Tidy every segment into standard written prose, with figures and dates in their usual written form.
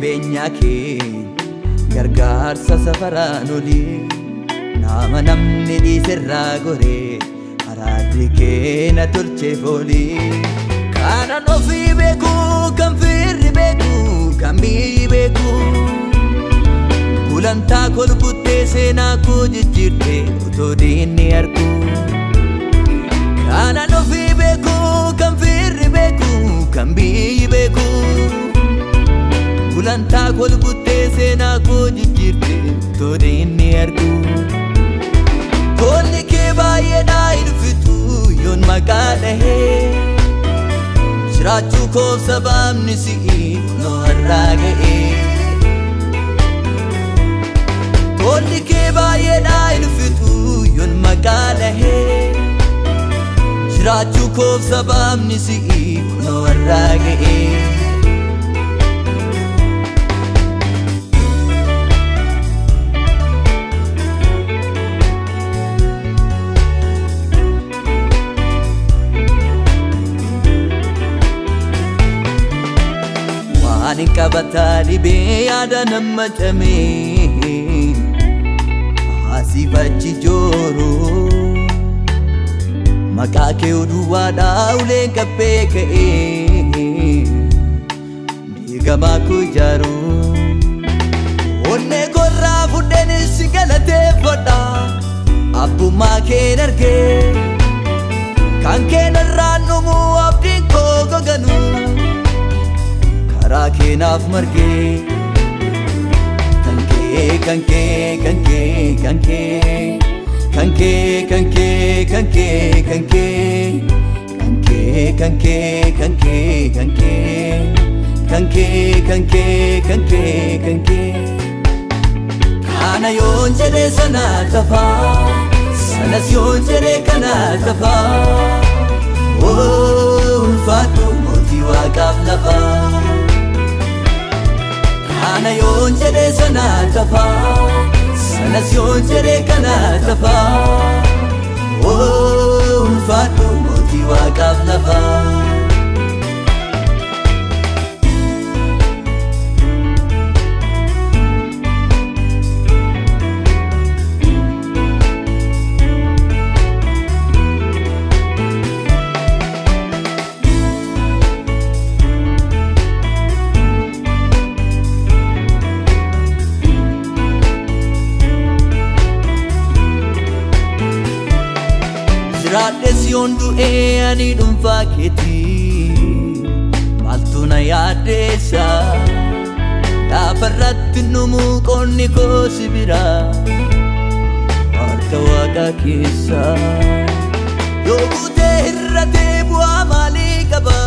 beenyaa kee gargaarsa safaraan olii nama namni dhiiserraa goree araarri kee na tolcheef olii kanan ofii beekuu kan firri beekuu kan biyyi beekuu gulantaa kolbuttee seenaa koo jijjiirte utoo diinni arguu kanan ofii beekuu kan firri beekuu kan biyyi beekuu gulantaa kolbuttee seenaa koo jijjiirte utoo diinni arguu tolli kee baay'eedhaa hin fitu yoon maqaa dhahee jiraachuu koo sababni si'iif noo har'aa ga'ee tolli kee baay'eedhaa hin fitu yoon maqaa dhahee jiraachuu koo sababni si'iif noo har'aa ga'ee ani qabataa dhibee yaada nama camee asiif achi jooruu maqaa kee duwwaadhaa uleen qabbee ka'ee diigamaa koo ijaaruu onnee korraa fudheen si galateeffadha abbummaa keen argee kan keen irraan dhumuu abdiin koo goganuu Rakenaaf margee kankee kankee kankee kankee kankee kankee kankee kankee kankee kankee kankee kankee kankee kankee kankee kana yoon jedhee sana tafaa sanas yoon jedhee kana tafaa ulfaatu mootii waaqaaf lafaa Kana yoon jedhee sana tafaa sanas yoon jedhee kana tafaa ulfaatu mootii waaqaaf lafaa Raadhes yoon du'ee ani dhuunfaa keetii maaltu na yaaddeessa laafarratti numuu qonni koo si biraa harka waaqa keessa yoo guutee hirratee bu'aa maalii qaba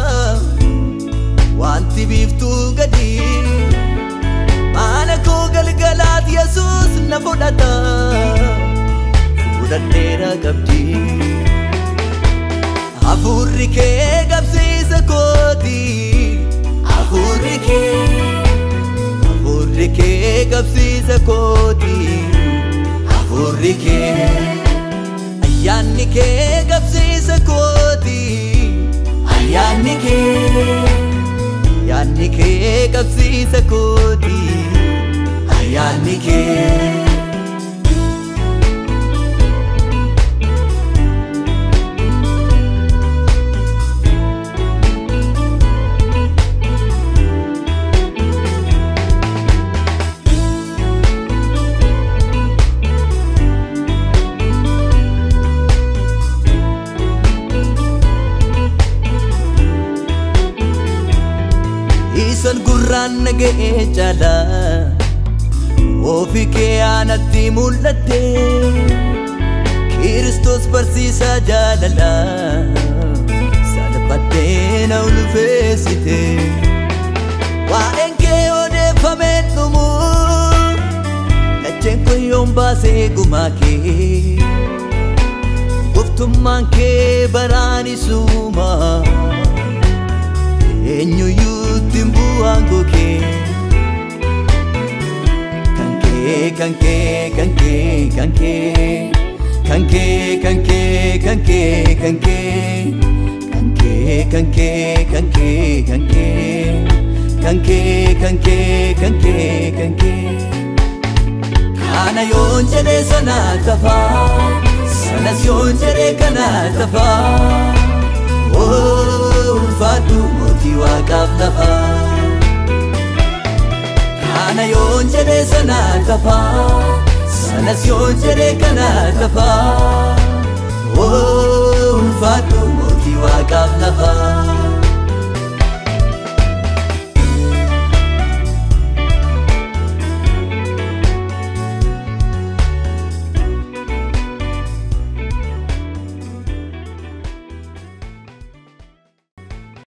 wanti biiftuu gadi maana koo galgalaat Yesuus na fudhata fudhadheera qabdii Afurri kee qabsiisa kooti Afurri kee qabsiisa kooti Afurri kee ayyaanni kee qabsiisa kooti Ayyaanni kee qabsiisa kooti Ayyaanni kee Isan gurraan naga'ee jala ofii kee aanatti mul'atte Kiristoos barsiisaa jaalala salphattee na ulfeessite waa'een kee odeeffameen dhumu lacheen koo yoon baasee gumaa kee goftummaan kee baraan isuma eenyuyyuu timbu'aan gookee kankee kankee kankee kankee kankee kankee kankee kankee kankee kankee kankee kanke Kana yon jede sana tafa Sanas yon jede kana tafa Oh ulfatu moti waqaf tafa Kana yon jede sana tafa Sanas yon jede kana tafa Oh ulfatu moti waqaf tafa